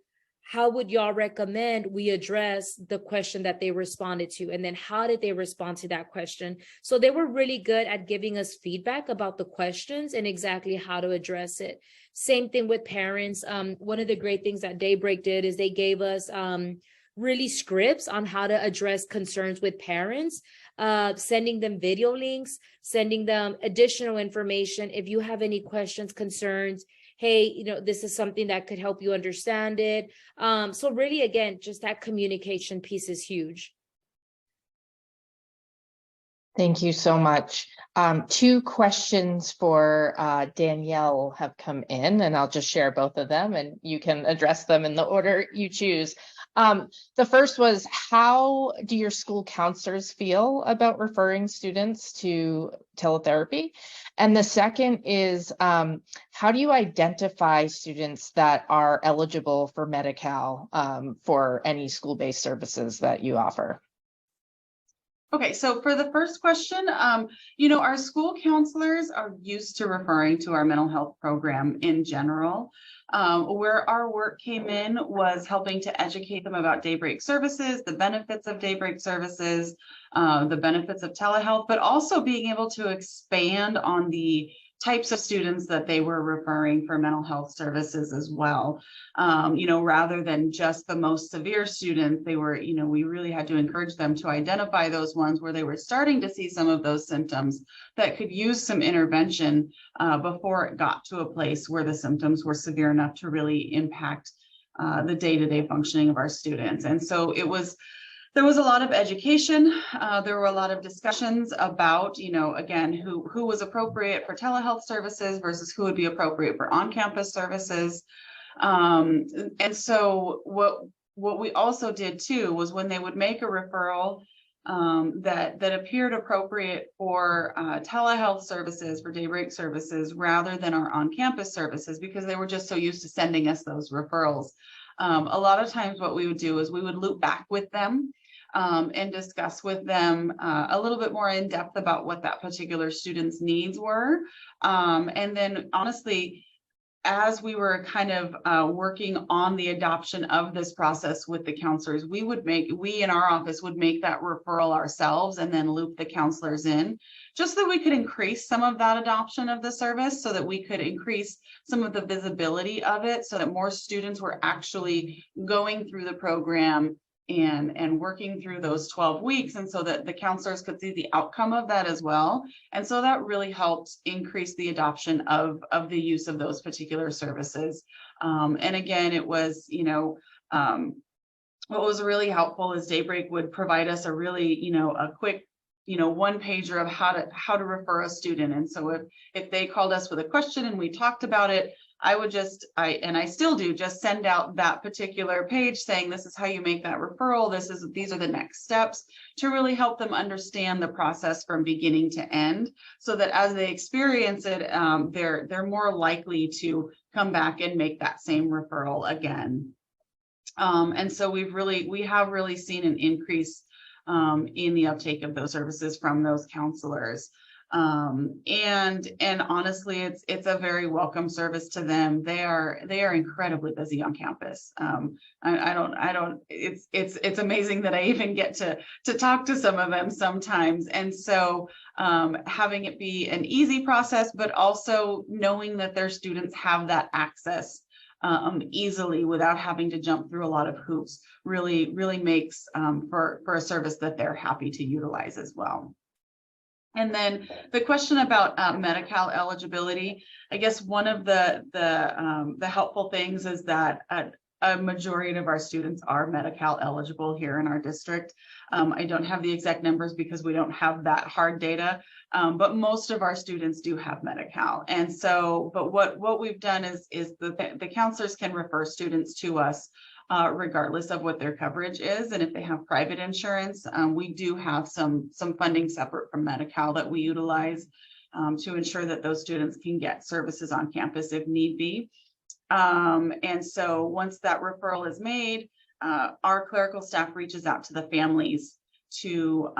how would y'all recommend we address the question that they responded to? And then how did they respond to that question? So they were really good at giving us feedback about the questions and exactly how to address it. Same thing with parents. One of the great things that Daybreak did is they gave us really scripts on how to address concerns with parents, sending them video links, sending them additional information. If you have any questions, concerns, hey, this is something that could help you understand it. So really, again, just that communication piece is huge. Thank you so much. Two questions for Danielle have come in, and I'll just share both of them and you can address them in the order you choose. The first was, how do your school counselors feel about referring students to teletherapy? And the second is, how do you identify students that are eligible for Medi-Cal for any school-based services that you offer? Okay, so for the first question, our school counselors are used to referring to our mental health program in general. Where our work came in was helping to educate them about Daybreak services, the benefits of Daybreak services, the benefits of telehealth, but also being able to expand on the types of students that they were referring for mental health services as well. Rather than just the most severe students, they were, we really had to encourage them to identify those ones where they were starting to see some of those symptoms that could use some intervention before it got to a place where the symptoms were severe enough to really impact the day-to-day functioning of our students. And so there was a lot of education. There were a lot of discussions about, again, who was appropriate for telehealth services versus who would be appropriate for on-campus services. And so what we also did too was when they would make a referral that appeared appropriate for telehealth services, for Daybreak services, rather than our on-campus services, because they were just so used to sending us those referrals. A lot of times what we would do is we would loop back with them and discuss with them a little bit more in depth about what that particular student's needs were. And then honestly, as we were kind of working on the adoption of this process with the counselors, we in our office would make that referral ourselves and then loop the counselors in, just so that we could increase some of that adoption of the service, so that we could increase some of the visibility of it, so that more students were actually going through the program and working through those 12 weeks, and so that the counselors could see the outcome of that as well. And so that really helped increase the adoption of the use of those particular services. And again, it was, what was really helpful is Daybreak would provide us a really, a quick, one pager of how to refer a student. And so if they called us with a question and we talked about it, I would I still do, just send out that particular page saying, this is how you make that referral. These are the next steps, to really help them understand the process from beginning to end, so that as they experience it, they're more likely to come back and make that same referral again. And so we have really seen an increase in the uptake of those services from those counselors. And honestly, it's a very welcome service to them. They are incredibly busy on campus. It's amazing that I even get to talk to some of them sometimes. And so having it be an easy process, but also knowing that their students have that access easily without having to jump through a lot of hoops really makes for a service that they're happy to utilize as well. And then the question about Medi-Cal eligibility, I guess one of the helpful things is that a majority of our students are Medi-Cal eligible here in our district. I don't have the exact numbers because we don't have that hard data, but most of our students do have Medi-Cal. And so, but what we've done is the counselors can refer students to us regardless of what their coverage is. And if they have private insurance, we do have some funding separate from Medi-Cal that we utilize to ensure that those students can get services on campus if need be. And so once that referral is made, our clerical staff reaches out to the families to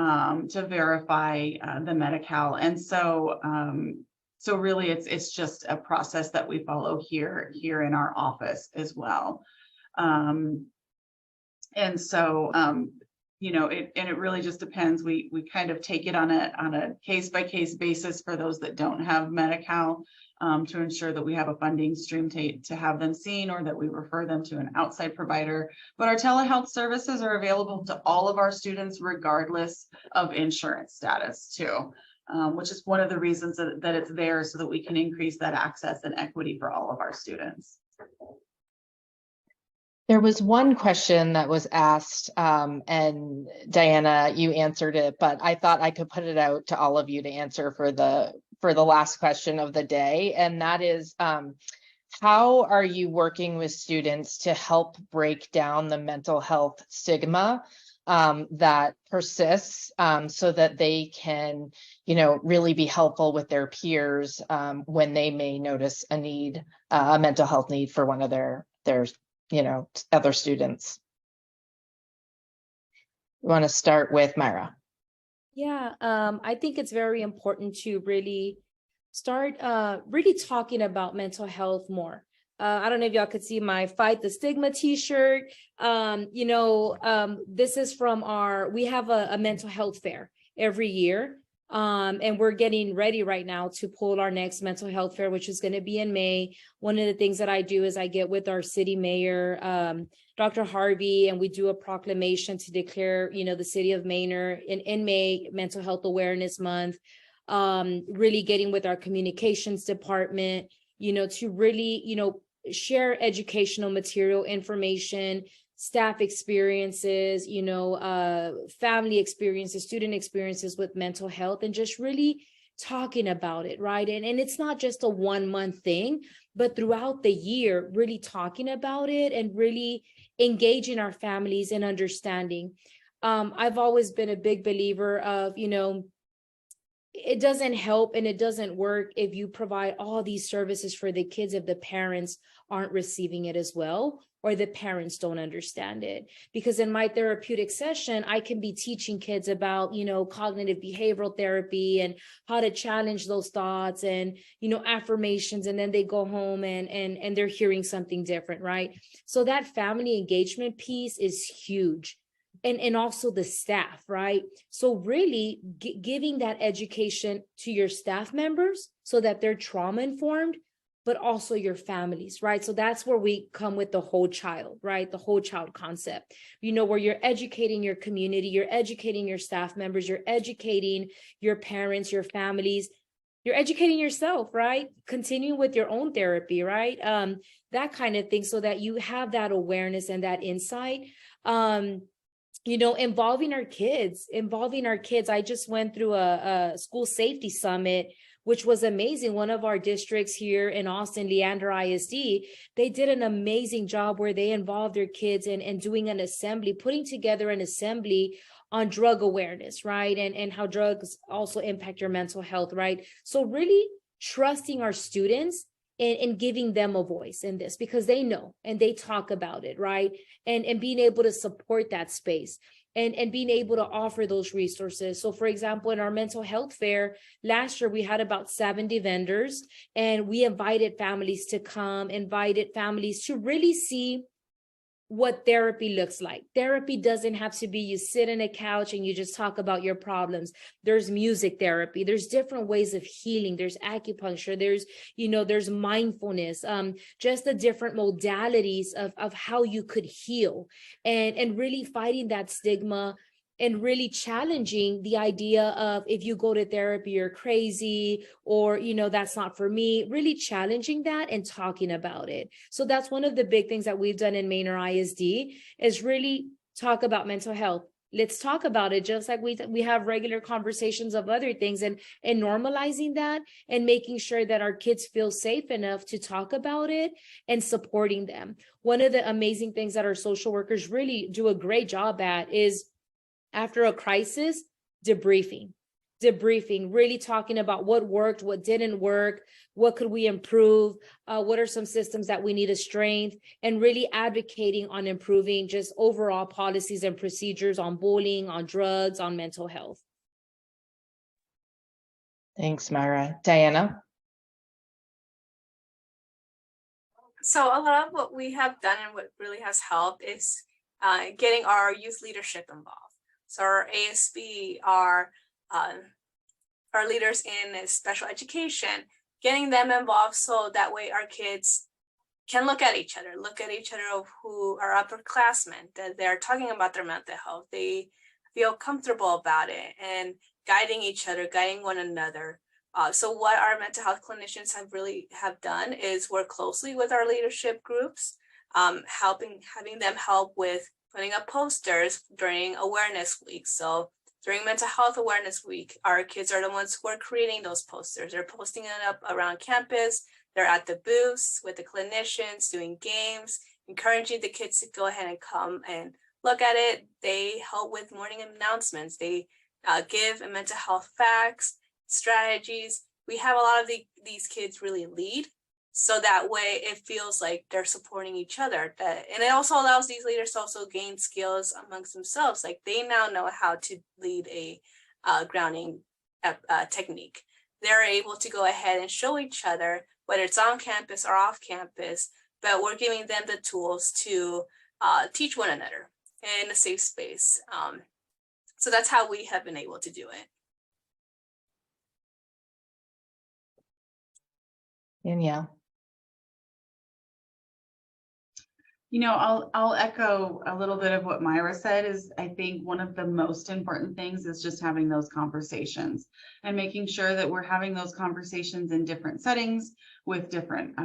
verify the Medi-Cal. And so so really it's just a process that we follow here in our office as well. And so, you know, it really just depends. We kind of take it on a case by case basis for those that don't have Medi-Cal, to ensure that we have a funding stream to have them seen, or that we refer them to an outside provider. But our telehealth services are available to all of our students regardless of insurance status too, which is one of the reasons that it's there, so that we can increase that access and equity for all of our students. There was one question that was asked, and Diana, you answered it, but I thought I could put it out to all of you to answer for the last question of the day. And that is, how are you working with students to help break down the mental health stigma that persists, so that they can, you know, really be helpful with their peers when they may notice a need, a mental health need for one of their you know, other students? You want to start with Myra? Yeah, I think it's very important to really start really talking about mental health more. I don't know if y'all could see my Fight the Stigma t-shirt. You know, this is from we have a mental health fair every year. And we're getting ready right now to pull our next mental health fair, which is going to be in May. One of the things that I do is I get with our city mayor, Dr. Harvey, and we do a proclamation to declare, you know, the city of Manor in May Mental Health Awareness Month. Really getting with our communications department, you know, to really, you know, share educational material, information, staff experiences, you know, family experiences, student experiences with mental health, and just really talking about it, right? And it's not just a 1 month thing, but throughout the year, really talking about it and really engaging our families in understanding. I've always been a big believer of, you know, it doesn't help and it doesn't work if you provide all these services for the kids if the parents aren't receiving it as well, or the parents don't understand it. Because in my therapeutic session, I can be teaching kids about, you know, cognitive behavioral therapy and how to challenge those thoughts and, you know, affirmations, and then they go home and they're hearing something different, right? So that family engagement piece is huge. And also the staff, right? So really giving that education to your staff members so that they're trauma informed, but also your families, right? So that's where we come with the whole child, right? The whole child concept, you know, where you're educating your community, you're educating your staff members, you're educating your parents, your families, you're educating yourself, right? Continue with your own therapy, right? That kind of thing, so that you have that awareness and that insight. You know, involving our kids. I just went through a school safety summit, which was amazing. One of our districts here in Austin, Leander ISD, they did an amazing job where they involved their kids in doing an assembly, putting together an assembly on drug awareness, right? And how drugs also impact your mental health, right? So really trusting our students and giving them a voice in this, because they know and they talk about it, right? And being able to support that space and being able to offer those resources. So for example, in our mental health fair last year, we had about 70 vendors, and we invited families to come, invited families to really see what therapy looks like. Therapy doesn't have to be you sit in a couch and you just talk about your problems. There's music therapy. There's different ways of healing. There's acupuncture. There's, you know, there's mindfulness, just the different modalities of how you could heal, and really fighting that stigma and really challenging the idea of, if you go to therapy, you're crazy, or, you know, that's not for me. Really challenging that and talking about it. So that's one of the big things that we've done in Manor ISD, is really talk about mental health. Let's talk about it, just like we have regular conversations of other things, and normalizing that and making sure that our kids feel safe enough to talk about it and supporting them. One of the amazing things that our social workers really do a great job at is, after a crisis, debriefing, really talking about what worked, what didn't work, what could we improve, what are some systems that we need to strengthen, and really advocating on improving just overall policies and procedures on bullying, on drugs, on mental health. Thanks, Myra. Diana? So a lot of what we have done and what really has helped is getting our youth leadership involved. So our ASB, our leaders in special education, getting them involved so that way our kids can look at each other of who are upperclassmen, that they're talking about their mental health. They feel comfortable about it and guiding each other, guiding one another. So what our mental health clinicians have done is work closely with our leadership groups, having them help with putting up posters during awareness week. So during Mental Health Awareness Week, our kids are the ones who are creating those posters. They're posting it up around campus. They're at the booths with the clinicians, doing games, encouraging the kids to go ahead and come and look at it. They help with morning announcements. They give mental health facts, strategies. We have a lot of these kids really lead, so that way it feels like they're supporting each other. And it also allows these leaders to also gain skills amongst themselves. Like they now know how to lead a grounding technique. They're able to go ahead and show each other, whether it's on campus or off campus, but we're giving them the tools to teach one another in a safe space. So that's how we have been able to do it. Danielle. You know, I'll echo a little bit of what Myra said. Is I think one of the most important things is just having those conversations and making sure that we're having those conversations in different settings with different,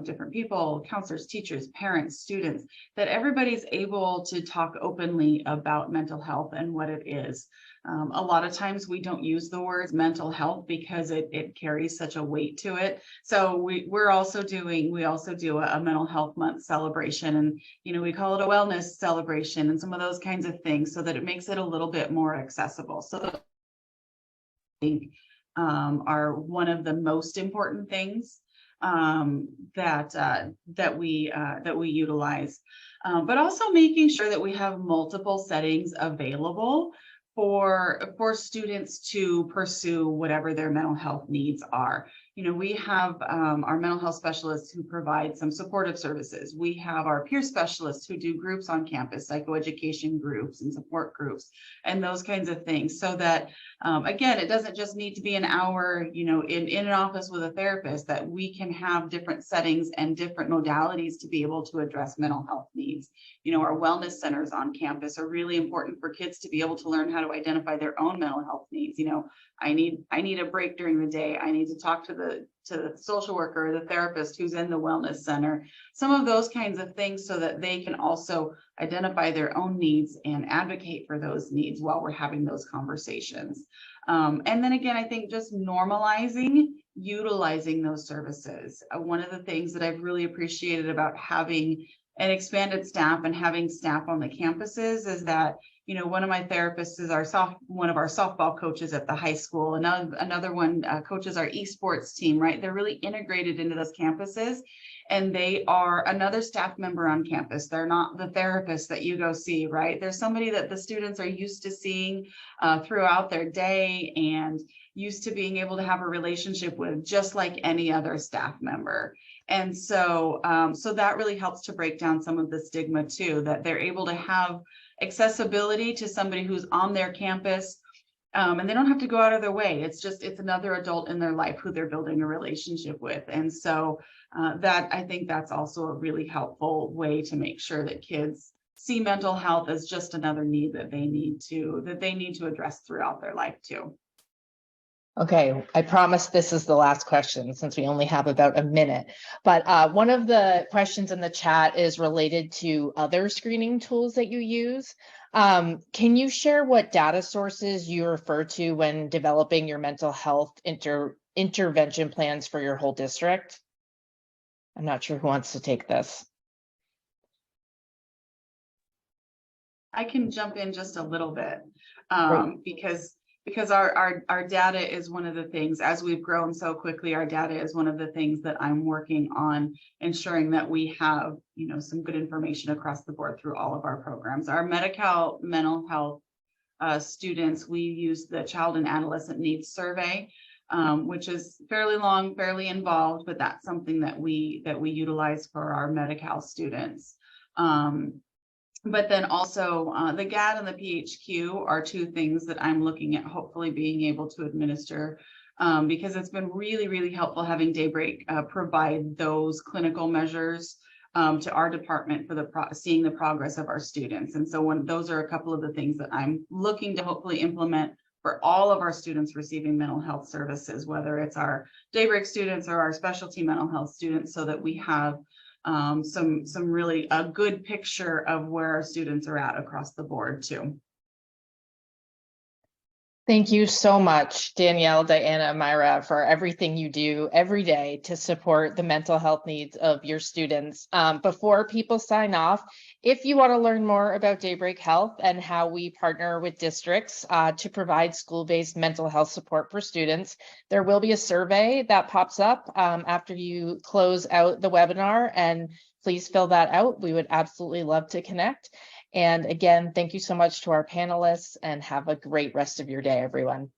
different people, counselors, teachers, parents, students, that everybody's able to talk openly about mental health and what it is. A lot of times we don't use the words mental health because it carries such a weight to it. So we also do a mental health month celebration, and we call it a wellness celebration and some of those kinds of things, so that it makes it a little bit more accessible. So I think are one of the most important things that we utilize, but also making sure that we have multiple settings available for students to pursue whatever their mental health needs are. We have our mental health specialists who provide some supportive services. We have our peer specialists who do groups on campus, psychoeducation groups and support groups and those kinds of things, so that again, it doesn't just need to be an hour, in an office with a therapist, that we can have different settings and different modalities to be able to address mental health needs. Our wellness centers on campus are really important for kids to be able to learn how to identify their own mental health needs. I need a break during the day. I need to talk to the social worker or the therapist who's in the wellness center, some of those kinds of things, so that they can also identify their own needs and advocate for those needs while we're having those conversations. And then again, I think just normalizing utilizing those services. One of the things that I've really appreciated about having an expanded staff and having staff on the campuses is that, one of my therapists is one of our softball coaches at the high school. Another one coaches our esports team, right? They're really integrated into those campuses, and they are another staff member on campus. They're not the therapist that you go see, right? They're somebody that the students are used to seeing throughout their day and used to being able to have a relationship with, just like any other staff member. And so that really helps to break down some of the stigma too, that they're able to have accessibility to somebody who's on their campus, and they don't have to go out of their way. It's another adult in their life who they're building a relationship with. And so I think that's also a really helpful way to make sure that kids see mental health as just another need that they need to address throughout their life too. Okay, I promise this is the last question since we only have about a minute. But one of the questions in the chat is related to other screening tools that you use. Can you share what data sources you refer to when developing your mental health intervention plans for your whole district? I'm not sure who wants to take this. I can jump in just a little bit because our data is one of the things, as we've grown so quickly, our data is one of the things that I'm working on ensuring that we have, some good information across the board through all of our programs. Our Medi-Cal mental health students, we use the Child and Adolescent Needs Survey. which is fairly long, fairly involved, but that's something that we utilize for our Medi-Cal students. But then also the GAD and the PHQ are two things that I'm looking at hopefully being able to administer, because it's been really, really helpful having Daybreak provide those clinical measures to our department for seeing the progress of our students. And so those are a couple of the things that I'm looking to hopefully implement for all of our students receiving mental health services, whether it's our Daybreak students or our specialty mental health students, so that we have some really a good picture of where our students are at across the board too. Thank you so much, Danielle, Diana, Myra, for everything you do every day to support the mental health needs of your students. Before people sign off, if you want to learn more about Daybreak Health and how we partner with districts to provide school-based mental health support for students, there will be a survey that pops up after you close out the webinar, and please fill that out. We would absolutely love to connect. And again, thank you so much to our panelists, and have a great rest of your day, everyone.